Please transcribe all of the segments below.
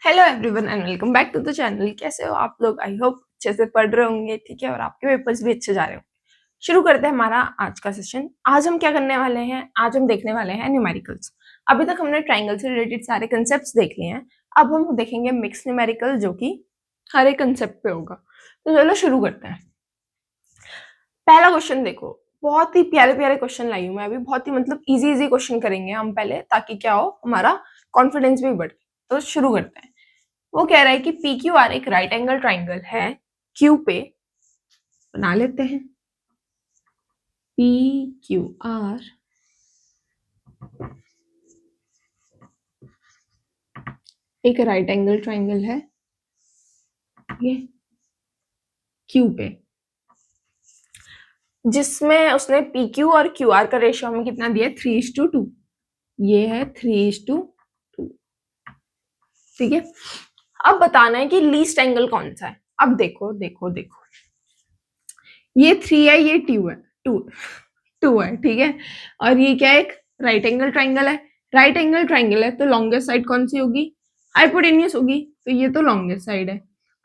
Hello everyone and welcome back to the channel. कैसे हो आप लोग? आई होप अच्छे से पढ़ रहे होंगे, ठीक है, और आपके पेपर्स भी अच्छे जा रहे होंगे। शुरू करते हैं हमारा आज का सेशन। आज हम क्या करने वाले हैं? आज हम देखने वाले हैं न्यूमेरिकल्स। अभी तक हमने ट्राइंगल से रिलेटेड सारे कंसेप्ट देख लिए हैं। अब हम देखेंगे मिक्स न्यूमेरिकल, जो कि हर एक कंसेप्ट पे होगा। तो चलो शुरू करते हैं। पहला क्वेश्चन देखो, बहुत ही प्यारे प्यारे क्वेश्चन लाई हूँ मैं अभी। बहुत ही मतलब इजी क्वेश्चन करेंगे हम पहले, ताकि क्या हो, हमारा कॉन्फिडेंस भी बढ़े। तो शुरू करते हैं। वो कह रहा है कि पी क्यू आर एक राइट एंगल ट्राइंगल है। क्यू पे बना लेते हैं। पी क्यू आर एक राइट एंगल ट्राइंगल है, ये क्यू पे, जिसमें उसने पी क्यू और क्यू आर का रेशियो हमें कितना दिया है? 3:2। ये है 3:2, ठीक है। अब बताना है कि लीस्ट एंगल कौन सा है। अब देखो देखो देखो, ये 3 है, ये 2 है, 2 है, ठीक है। और ये क्या है? एक राइट एंगल ट्राइंगल है। राइट एंगल ट्राइंगल है तो लॉन्गेस्ट साइड कौन सी होगी? हाइपोटेन्यूस होगी। तो ये तो लॉन्गेस्ट साइड है।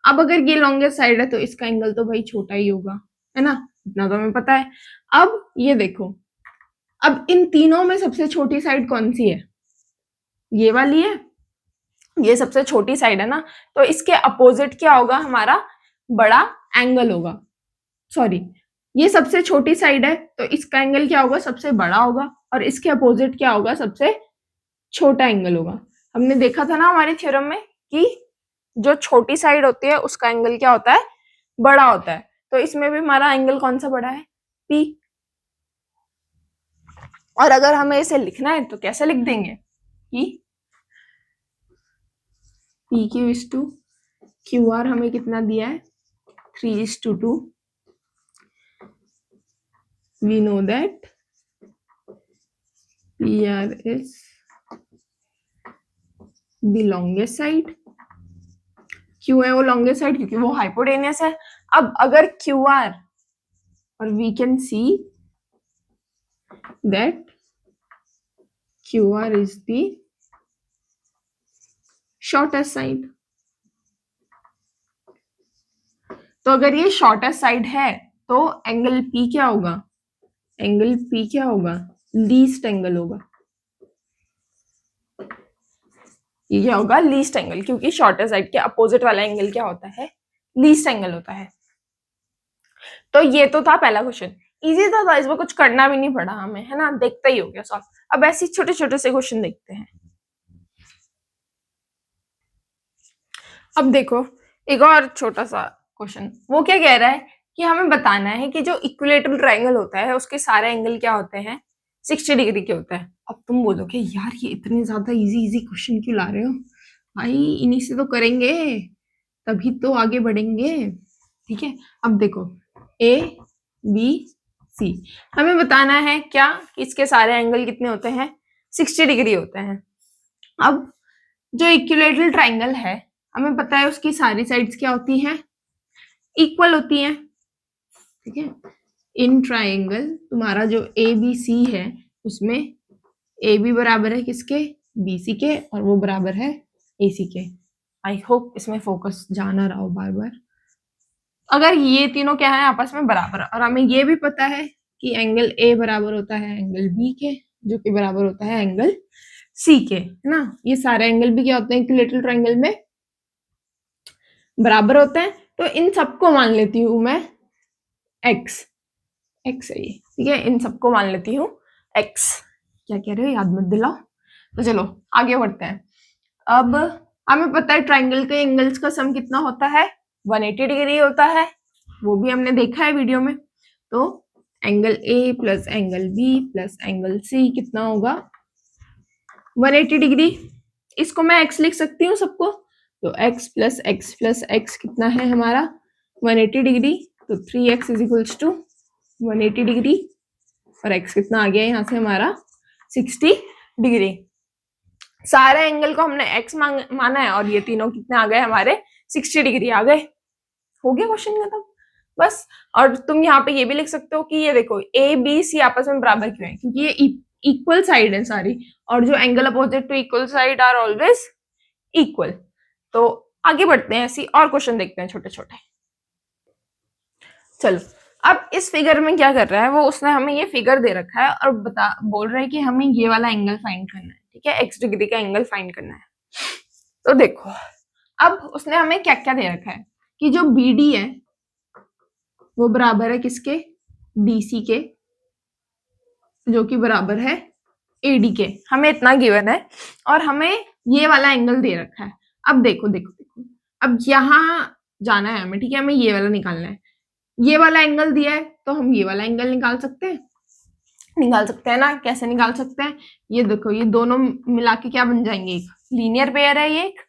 अब अगर ये लॉन्गेस्ट साइड है तो इसका एंगल तो भाई छोटा ही होगा, है ना? इतना तो हमें पता है। अब ये देखो, अब इन तीनों में सबसे छोटी साइड कौन सी है? ये वाली है। ये सबसे छोटी साइड है ना, तो इसके अपोजिट क्या होगा? हमारा बड़ा एंगल होगा। सॉरी, ये सबसे छोटी साइड है तो इसका एंगल क्या होगा? सबसे बड़ा होगा। और इसके अपोजिट क्या होगा? सबसे छोटा एंगल होगा। हमने देखा था ना हमारे थ्योरम में कि जो छोटी साइड होती है उसका एंगल क्या होता है? बड़ा होता है। तो इसमें भी हमारा एंगल कौन सा बड़ा है? पी। और अगर हमें इसे लिखना है तो कैसे लिख देंगे? कि P Q is to Q R हमें कितना दिया है? 3:2। We know that P R is the longest side. क्यों है वो लॉन्गेस्ट साइड? क्योंकि वो हाइपोटेनियस है। अब अगर क्यू आर, और we can see that Q R is the shortest side. तो अगर ये शॉर्टेस्ट साइड है तो एंगल पी क्या होगा? एंगल पी क्या होगा? लीस्ट एंगल होगा। ये क्या होगा? लीस्ट एंगल, क्योंकि शॉर्टेस्ट साइड के अपोजिट वाला एंगल क्या होता है? लीस्ट एंगल होता है। तो ये तो था पहला क्वेश्चन। इजी था, इसमें कुछ करना भी नहीं पड़ा हमें, है ना? देखता ही हो गया सॉल्व। अब ऐसे छोटे छोटे से क्वेश्चन देखते हैं। अब देखो एक और छोटा सा क्वेश्चन। वो क्या कह रहा है कि हमें बताना है कि जो इक्विलेटरल ट्राइंगल होता है उसके सारे एंगल क्या होते हैं? 60 डिग्री के होते हैं। अब तुम बोलोगे यार ये इतने ज्यादा इजी क्वेश्चन क्यों ला रहे हो भाई? इन्हीं से तो करेंगे, तभी तो आगे बढ़ेंगे, ठीक है। अब देखो, ए बी सी, हमें बताना है क्या कि इसके सारे एंगल कितने होते हैं? 60 डिग्री होते हैं। अब जो इक्विलेटरल ट्राइंगल है, हमें पता है उसकी सारी साइड्स क्या होती हैं? इक्वल होती हैं, ठीक है। इन ट्राइंगल तुम्हारा जो ए बी सी है उसमें ए बी बराबर है किसके? बी सी के, और वो बराबर है ए सी के। आई होप इसमें फोकस जाना रहा हो बार बार। अगर ये तीनों क्या है? आपस में बराबर, और हमें ये भी पता है कि एंगल ए बराबर होता है एंगल बी के, जो कि बराबर होता है एंगल सी के, है ना? ये सारे एंगल भी क्या होते हैं इक्विलेटरल ट्राइंगल में? बराबर होते हैं। तो इन सबको मान लेती हूं मैं एक्स। एक्स है ये, ठीक है। इन सबको मान लेती हूँ एक्स। क्या कह रहे हो? याद मत दिलाओ। तो चलो आगे बढ़ते हैं। अब हमें पता है ट्राइंगल के एंगल्स का सम कितना होता है? 180 डिग्री होता है। वो भी हमने देखा है वीडियो में। तो angle A plus angle B plus angle C कितना होगा? 180 डिग्री। इसको मैं एक्स लिख सकती हूँ सबको। तो x plus x plus x कितना है हमारा? 180 डिग्री। तो 3x is equals to 180 degree, और x कितना आ गया यहाँ से हमारा? 60 डिग्री। सारे एंगल को हमने x माना है, और ये तीनों कितने आ गए हमारे? 60 डिग्री आ गए। हो गया क्वेश्चन खत्म बस। और तुम यहाँ पे ये भी लिख सकते हो कि ये देखो ए बी सी आपस में बराबर क्यों है? क्योंकि ये इक्वल साइड है सारी, और जो angle opposite to equal side are always equal. तो आगे बढ़ते हैं, ऐसी और क्वेश्चन देखते हैं छोटे छोटे। चलो, अब इस फिगर में क्या कर रहा है वो, उसने हमें ये फिगर दे रखा है और बोल रहा है कि हमें ये वाला एंगल फाइंड करना है, ठीक है, x डिग्री का एंगल फाइंड करना है। तो देखो, अब उसने हमें क्या क्या दे रखा है कि जो BD है वो बराबर है किसके, DC के, जो कि बराबर है AD के। हमें इतना गिवन है और हमें ये वाला एंगल दे रखा है। अब देखो देखो देखो, अब यहाँ जाना है हमें, ठीक है, हमें ये वाला निकालना है। ये वाला एंगल दिया है तो हम ये वाला एंगल निकाल सकते हैं ना। कैसे निकाल सकते हैं, ये देखो, ये दोनों मिला के क्या बन जाएंगे, एक लीनियर पेयर है ये एक,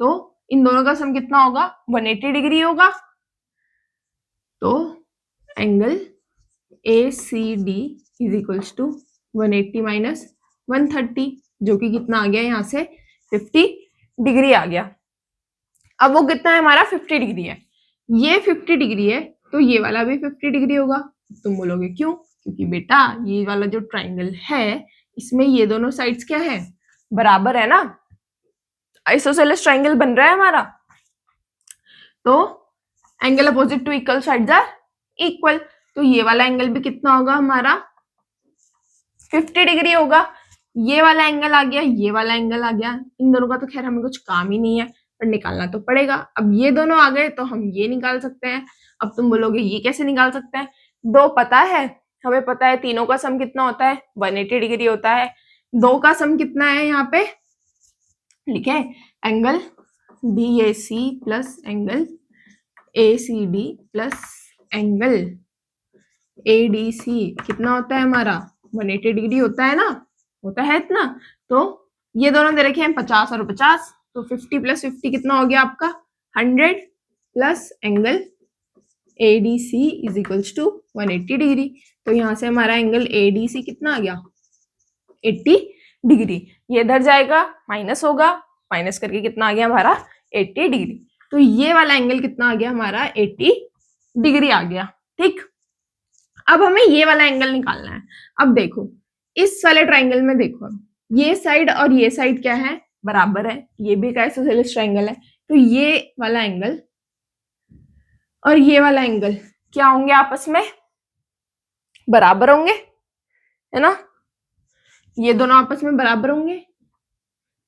तो इन दोनों का सम कितना होगा, 180 डिग्री होगा। तो angle ACD is equals to 180 minus 130, जो कि कितना आ गया यहाँ से 50 डिग्री आ गया। अब वो कितना है हमारा, 50 डिग्री है। ये 50 डिग्री है तो ये वाला भी 50 डिग्री होगा। तुम बोलोगे क्यों, क्योंकि बेटा ये वाला जो ट्राइंगल है इसमें ये दोनों साइड्स क्या है, बराबर है ना, आइसोसेलेस ट्राइंगल बन रहा है हमारा। तो angle opposite to equal sides are equal, तो ये वाला एंगल भी कितना होगा हमारा, 50 डिग्री होगा। ये वाला एंगल आ गया, ये वाला एंगल आ गया। इन दोनों का तो खैर हमें कुछ काम ही नहीं है, पर निकालना तो पड़ेगा। अब ये दोनों आ गए तो हम ये निकाल सकते हैं। अब तुम बोलोगे ये कैसे निकाल सकते हैं, दो पता है हमें, पता है तीनों का सम कितना होता है, 180 डिग्री होता है। दो का सम कितना है यहाँ पे लिखे, angle DAC plus angle ACD plus angle ADC कितना होता है हमारा, 180 डिग्री होता है ना, होता है इतना। तो ये दोनों दे रखे हैं 50 और 50, तो 50 प्लस 50 कितना हो गया आपका 100 plus angle ADC is equals to 180 degree. तो यहाँ से हमारा एंगल ADC कितना आ गया 80 डिग्री। ये इधर जाएगा माइनस होगा, माइनस करके कितना आ गया हमारा 80 डिग्री। तो ये वाला एंगल कितना आ गया हमारा 80 डिग्री आ गया, ठीक। अब हमें ये वाला एंगल निकालना है। अब देखो इस वाले ट्राइंगल में देखो, ये साइड और ये साइड क्या है, बराबर है, ये भी एक आइसोसेलेस ट्राइंगल है। तो ये वाला एंगल और ये वाला एंगल क्या होंगे, आपस में बराबर होंगे, है ना, ये दोनों आपस में बराबर होंगे,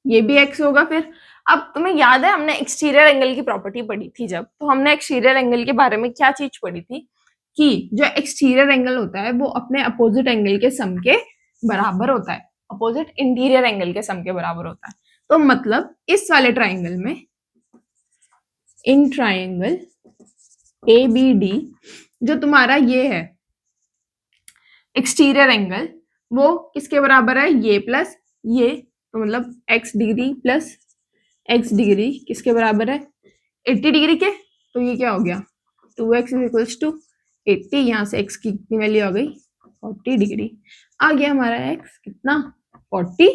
ये भी x होगा। फिर अब तुम्हें याद है हमने एक्सटीरियर एंगल की प्रॉपर्टी पढ़ी थी जब, तो हमने एक्सटीरियर एंगल के बारे में क्या चीज पढ़ी थी कि जो एक्सटीरियर एंगल होता है वो अपने अपोजिट एंगल के सम के बराबर होता है, अपोजिट इंटीरियर एंगल के सम के बराबर होता है। तो मतलब इस वाले ट्राइंगल में, इन ट्राइंगल ABD जो तुम्हारा ये है एक्सटीरियर एंगल, वो किसके बराबर है, ये प्लस ये, तो मतलब x degree plus x degree किसके बराबर है 80 डिग्री के। तो ये क्या हो गया 2x इज इक्वल्स टू 80, यहाँ से x की कितनी वैल्यू आ गई 40 डिग्री आ गया हमारा x कितना 40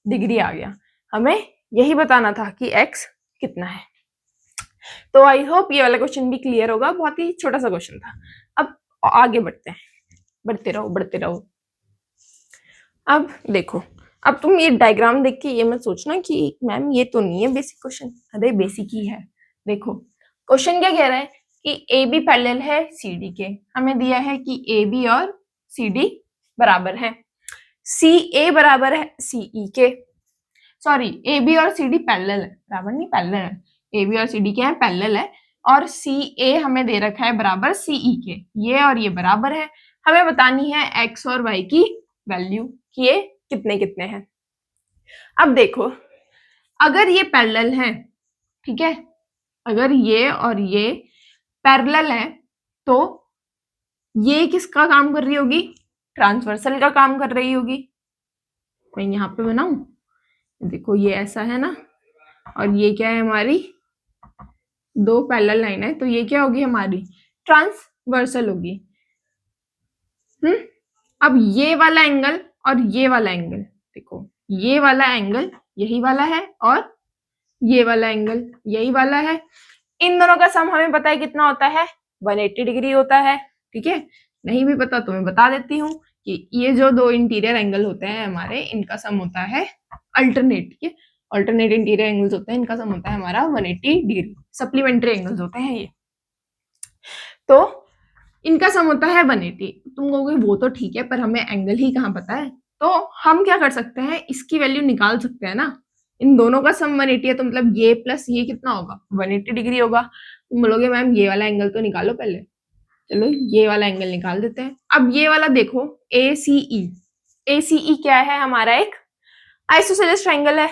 डिग्री आ गया। हमें यही बताना था कि x कितना है। तो आई होप ये वाला क्वेश्चन भी क्लियर होगा, बहुत ही छोटा सा क्वेश्चन था। अब आगे बढ़ते हैं, बढ़ते रहो बढ़ते रहो। अब देखो, अब तुम ये डायग्राम देख के ये मत सोचना कि मैम ये तो नहीं है बेसिक क्वेश्चन, अरे बेसिक ही है। देखो क्वेश्चन क्या कह रहा है कि AB पैरेलल है CD के, हमें दिया है कि AB और CD बराबर है, CA बराबर है CE के, सॉरी AB और CD पैरेलल है, बराबर नहीं पैरेलल है, AB और CD क्या है पैरेलल है, और CA हमें दे रखा है बराबर CE के, ये और ये बराबर है। हमें बतानी है x और y की वैल्यू कि ये कितने कितने हैं। अब देखो अगर ये पैरेलल है, ठीक है, अगर ये और ये पैरेलल है तो ये किसका काम कर रही होगी, ट्रांसवर्सल का काम कर रही होगी। मैं यहाँ पे बनाऊं, देखो ये ऐसा है ना, और ये क्या है हमारी दो पैरेलल लाइन है, तो ये क्या होगी हमारी ट्रांसवर्सल होगी। अब ये वाला एंगल और ये वाला एंगल, देखो ये वाला एंगल यही वाला है और ये वाला एंगल यही वाला है। इन दोनों का सम हमें पता है कितना होता है 180 डिग्री होता है, ठीक है। नहीं भी पता तो मैं बता देती हूँ कि ये जो दो इंटीरियर एंगल होते हैं हमारे, इनका सम होता है अल्टरनेट, ठीक है। ऑल्टरनेट इंटीरियर एंगल्स होते हैं, इनका सम होता है हमारा 180 डिग्री। सप्लीमेंट्री एंगल्स होते हैं ये, तो इनका सम होता है 180। तुम कहोगे वो तो ठीक है, पर हमें एंगल ही कहाँ पता है, तो हम क्या कर सकते हैं, इसकी वैल्यू निकाल सकते हैं ना। इन दोनों का सम 180 है, तो मतलब ये प्लस ये कितना होगा, 180 डिग्री होगा। तुम बोलोगे मैम ये वाला एंगल तो निकालो पहले, चलो ये वाला एंगल निकाल देते हैं। अब ये वाला देखो, ACE, ACE क्या है, हमारा एक आइसोसेलेस ट्रायंगल है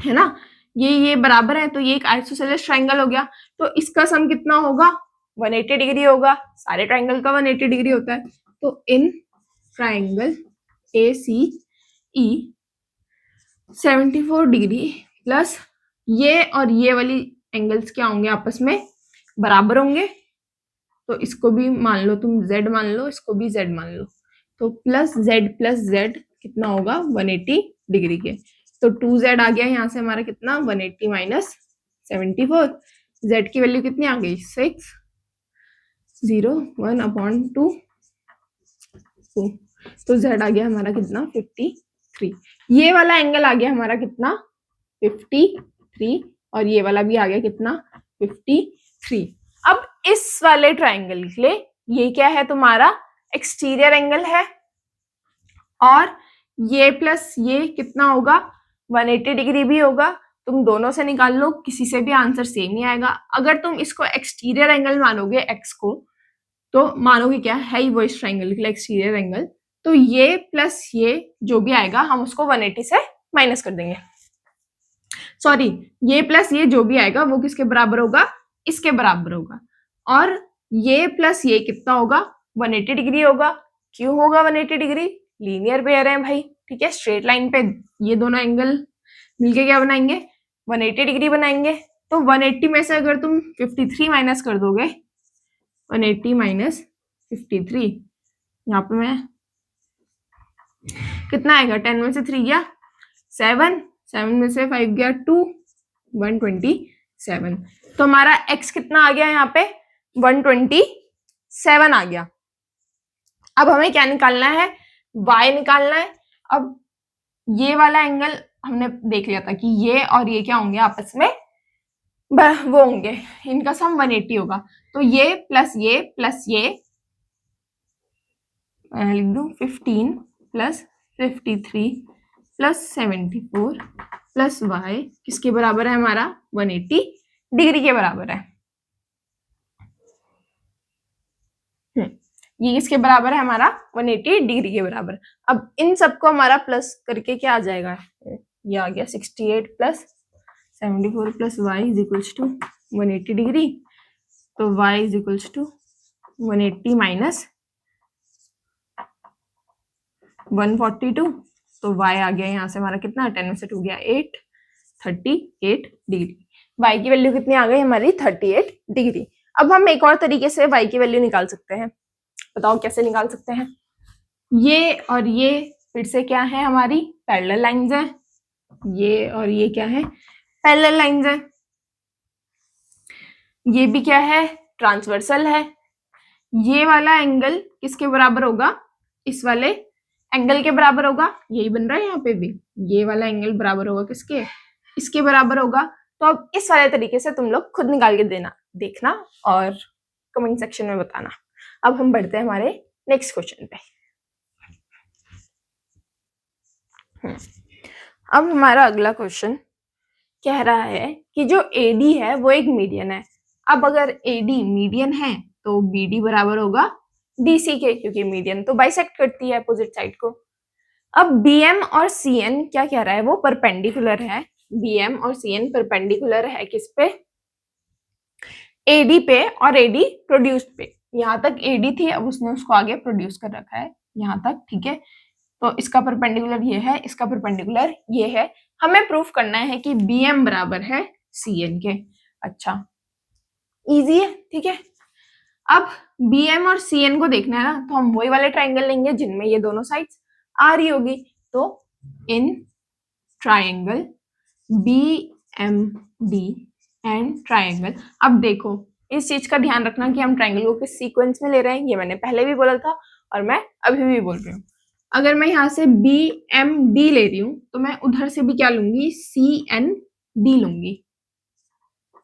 ना, ये बराबर है, तो ये एक आइसोसेलेस ट्रायंगल हो गया, तो इसका सम कितना होगा, 180 डिग्री होगा। सारे ट्रायंगल का 180 डिग्री होता है, तो in triangle ACE 74 degree plus ये और ये वाली एंगल्स क्या होंगे, आपस में बराबर होंगे, तो इसको भी मान लो तुम z मान लो, इसको भी z मान लो, तो प्लस z कितना होगा 180 डिग्री के, तो 2z आ गया यहाँ से हमारा कितना 180 माइनस 74, z की वैल्यू कितनी आ गई 601/2, तो z आ गया हमारा कितना 53। ये वाला एंगल आ गया हमारा कितना 53, और ये वाला भी आ गया कितना 53। अब इस वाले ट्रायंगल के लिए ये क्या है, तुम्हारा एक्सटीरियर एंगल है, और ये प्लस ये कितना होगा 180 डिग्री भी होगा। तुम दोनों से निकाल लो, किसी से भी आंसर सेम ही आएगा। अगर तुम इसको एक्सटीरियर एंगल मानोगे x को, तो मानोगे क्या है ही वो इस ट्रायंगल के लिए एक्सटीरियर एंगल, तो ये प्लस ये जो भी आएगा हम उसको 180 से माइनस कर देंगे। सॉरी, ये प्लस ये जो भी आएगा वो किसके बराबर होगा, इसके बराबर होगा, और ये प्लस ये कितना होगा 180 डिग्री होगा। क्यों होगा 180 डिग्री, लीनियर पेयर है भाई, ठीक है, स्ट्रेट लाइन पे ये दोनों एंगल मिलके क्या बनाएंगे 180 डिग्री बनाएंगे। तो 180 में से अगर तुम 53 माइनस कर दोगे, 180 माइनस 53, यहाँ पे मैं कितना आएगा, 10 में से 3 गया 7, 7 में से 5 गया 2, 127, तो हमारा x कितना आ गया यहाँ पे 127 आ गया। अब हमें क्या निकालना है, y निकालना है। अब ये वाला एंगल हमने देख लिया था कि ये और ये क्या होंगे, आपस में वो होंगे, इनका सम 180 होगा, तो ये प्लस ये लिख दूं 15 प्लस 53 प्लस 74 प्लस y किसके बराबर है हमारा 180 डिग्री के बराबर है। ये किसके बराबर है हमारा 180 डिग्री के बराबर। अब इन सबको हमारा प्लस करके क्या आ जाएगा, ये आ गया 68 plus 74 plus y is equals to 180 degree, तो y is equals to 180 minus 142, तो y आ गया यहाँ से हमारा कितना 10 में से 2 गया 8, 38 डिग्री। y की वैल्यू कितनी आ गई हमारी 38 डिग्री। अब हम एक और तरीके से y की वैल्यू निकाल सकते हैं, बताओ कैसे निकाल सकते हैं। ये और ये फिर से क्या है, हमारी पैरेलल लाइंस हैं, ये और ये क्या है पैरेलल लाइंस हैं, ये भी क्या है ट्रांसवर्सल है। ये वाला एंगल किसके बराबर होगा, इस वाले एंगल के बराबर होगा, यही बन रहा है यहाँ पे भी, ये वाला एंगल बराबर होगा किसके, इसके बराबर होगा। तो अब इस वाले तरीके से तुम लोग खुद निकाल के देखना और कमेंट सेक्शन में बताना। अब हम बढ़ते हैं हमारे नेक्स्ट क्वेश्चन पे। अब हमारा अगला क्वेश्चन कह रहा है कि जो AD है वो एक मीडियन है। अब अगर AD मीडियन है तो BD बराबर होगा DC के, क्योंकि मीडियन तो बाइसेक्ट करती है अपोजिट साइड को। अब BM और CN क्या कह रहा है, वो परपेंडिकुलर है, BM और CN परपेंडिकुलर है किस पे, AD पे और AD प्रोड्यूस्ड पे। यहाँ तक AD थी, अब उसने उसको आगे प्रोड्यूस कर रखा है यहाँ तक, ठीक है। तो इसका परपेंडिकुलर ये है, इसका परपेंडिकुलर ये है। हमें प्रूफ करना है कि BM बराबर है CN के। अच्छा, इजी है, ठीक है। अब BM और CN को देखना है ना, तो हम वही वाले ट्राइंगल लेंगे जिनमें ये दोनों साइड्स आ रही होगी। तो in triangle BMD and triangle, अब देखो इस चीज का ध्यान रखना कि हम ट्राइंगल को किस सीक्वेंस में ले रहे हैं, ये मैंने पहले भी बोला था और मैं अभी भी बोल रही हूँ। अगर मैं यहाँ से बी एम डी ले रही हूं तो मैं उधर से भी क्या लूंगी, सी एन डी लूंगी,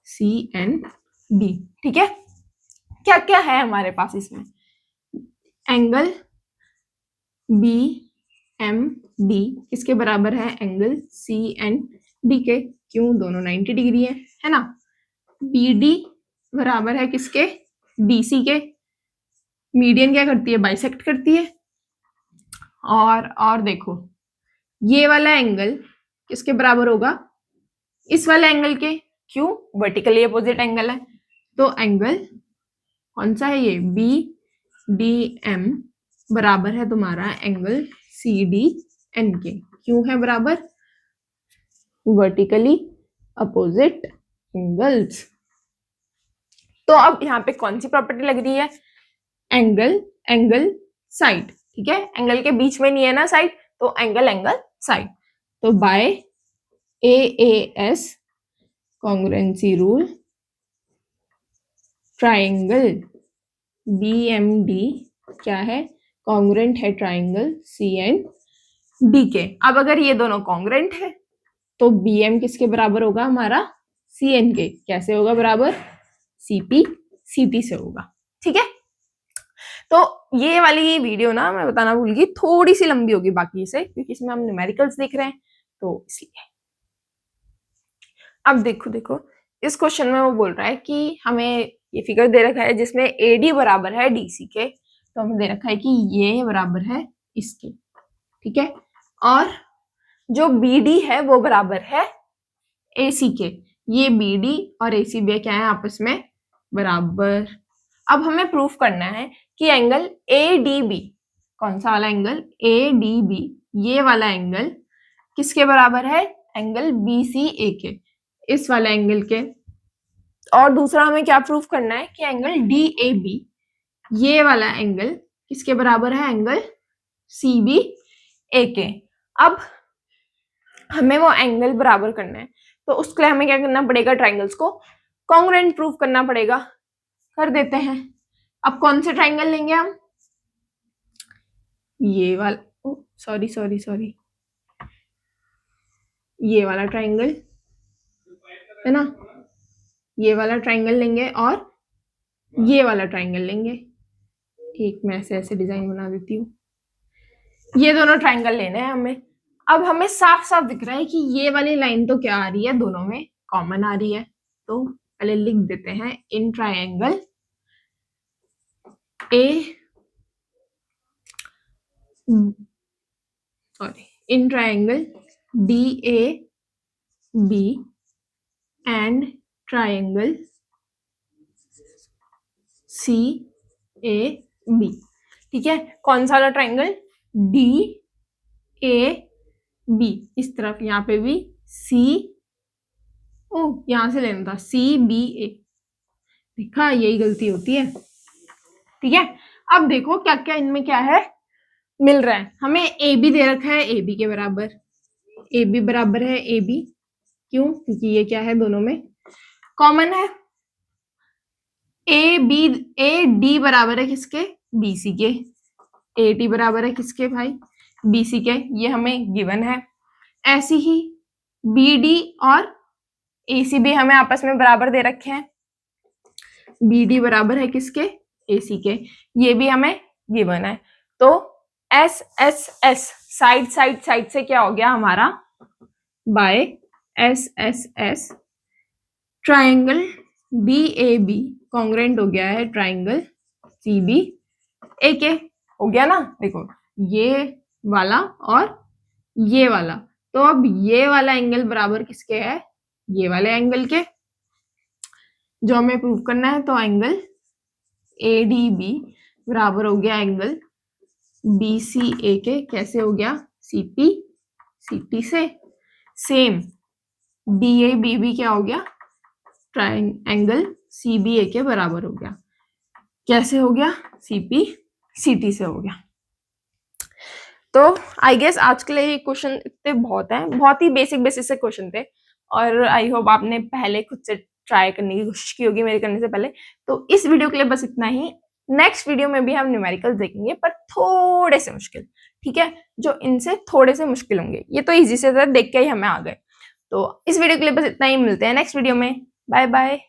सी एन डी। ठीक है, क्या क्या है हमारे पास इसमें, एंगल बी एम डी किसके बराबर है, एंगल सी एन डी के, क्यों, दोनों 90 डिग्री है ना। बी डी बराबर है किसके, डी सी के, मीडियन क्या करती है, बाइसेक्ट करती है। और देखो ये वाला एंगल किसके बराबर होगा, इस वाले एंगल के, क्यों, वर्टिकली अपोजिट एंगल है। तो एंगल कौन सा है ये, बी डी एम बराबर है तुम्हारा एंगल सी डी एन के, क्यों है बराबर, वर्टिकली अपोजिट एंगल्स। तो अब यहाँ पे कौन सी प्रॉपर्टी लग रही है, एंगल साइड। ठीक है, एंगल के बीच में नहीं है ना साइड, तो एंगल साइड। तो by AAS congruency rule triangle BMD क्या है, कॉन्ग्रुएंट है ट्राइंगल CND के। अब अगर ये दोनों कॉन्ग्रुएंट है तो BM किसके बराबर होगा हमारा, CN के। कैसे होगा बराबर, CP CT से होगा। ठीक है, तो ये वाली वीडियो ना मैं बताना भूल गई, थोड़ी सी लंबी होगी बाकी से, क्योंकि इसमें हम न्यूमेरिकल्स देख रहे हैं तो इसलिए। अब देखो इस क्वेश्चन में वो बोल रहा है कि हमें ये फिगर दे रखा है जिसमें AD बराबर है DC के, तो हमें दे रखा है कि ये बराबर है इसके। ठीक है, और जो BD है वो बराबर है AC के। ये BD और ACB क्या है, आपस में बराबर। अब हमें प्रूफ करना है कि एंगल ADB, कौन सा वाला एंगल, ADB, ये वाला एंगल किसके बराबर है, एंगल BCA के, इस वाला एंगल के। और दूसरा हमें क्या प्रूफ करना है कि एंगल DAB, ये वाला एंगल किसके बराबर है, एंगल CBA के। अब हमें वो एंगल बराबर करना है, तो उसके लिए हमें क्या करना पड़ेगा, ट्राइंगल्स को कॉन्ग्रुएंट प्रूफ करना पड़ेगा। कर देते हैं। अब कौन से ट्राइंगल लेंगे हम, ये वाला, सॉरी, ये वाला ट्राइंगल है ना, ये वाला ट्राइंगल लेंगे और ये वाला ट्राइंगल लेंगे। एक मैं ऐसे डिजाइन बना देती हूँ, ये दोनों ट्राइंगल लेने हैं हमें। अब हमें साफ साफ दिख रहा है कि ये वाली लाइन तो क्या आ रही है, दोनों में कॉमन आ रही है। तो पहले लिख देते हैं, in triangle in triangle DAB and triangle CAB। ठीक है, कौन सा वाला ट्राइंगल, DAB, इस तरफ यहाँ पे भी यहां से लेना था CBA। देखा, यही गलती होती है। ठीक है, अब देखो क्या क्या इनमें क्या है मिल रहा है। हमें AB दे रखा है, AB के बराबर, AB बराबर है AB, क्यों, क्योंकि ये क्या है, दोनों में कॉमन है। AD बराबर है किसके, BC के। AD बराबर है किसके भाई, BC के, ये हमें गिवन है। ऐसी ही BD और ACB हमें आपस में बराबर दे रखे हैं। BD बराबर है किसके, AC के, ये भी हमें गिवन है। तो SSS साइड से क्या हो गया हमारा, by SSS triangle DAB congruent हो गया है ट्राइंगल CBA के। हो गया ना, देखो ये वाला और ये वाला। तो अब ये वाला एंगल बराबर किसके है, ये वाले एंगल के, जो हमें प्रूव करना है। तो एंगल ADB बराबर हो गया एंगल BCA के, कैसे हो गया, CP CT से। सेम DAB भी क्या हो गया, एंगल CBA के बराबर हो गया। कैसे हो गया, CP CT से हो गया। तो आई गेस आज के लिए ये क्वेश्चन इतने बहुत हैं, बहुत ही बेसिक से क्वेश्चन थे, और आई होप आपने पहले खुद से ट्राई करने की कोशिश की होगी मेरे करने से पहले। तो इस वीडियो के लिए बस इतना ही। नेक्स्ट वीडियो में भी हम न्यूमेरिकल्स देखेंगे, पर थोड़े से मुश्किल। ठीक है, जो इनसे थोड़े से मुश्किल होंगे। ये तो इजी से था, देख के ही हमें आ गए। तो इस वीडियो के लिए बस इतना ही, मिलते हैं नेक्स्ट वीडियो में। Bye bye.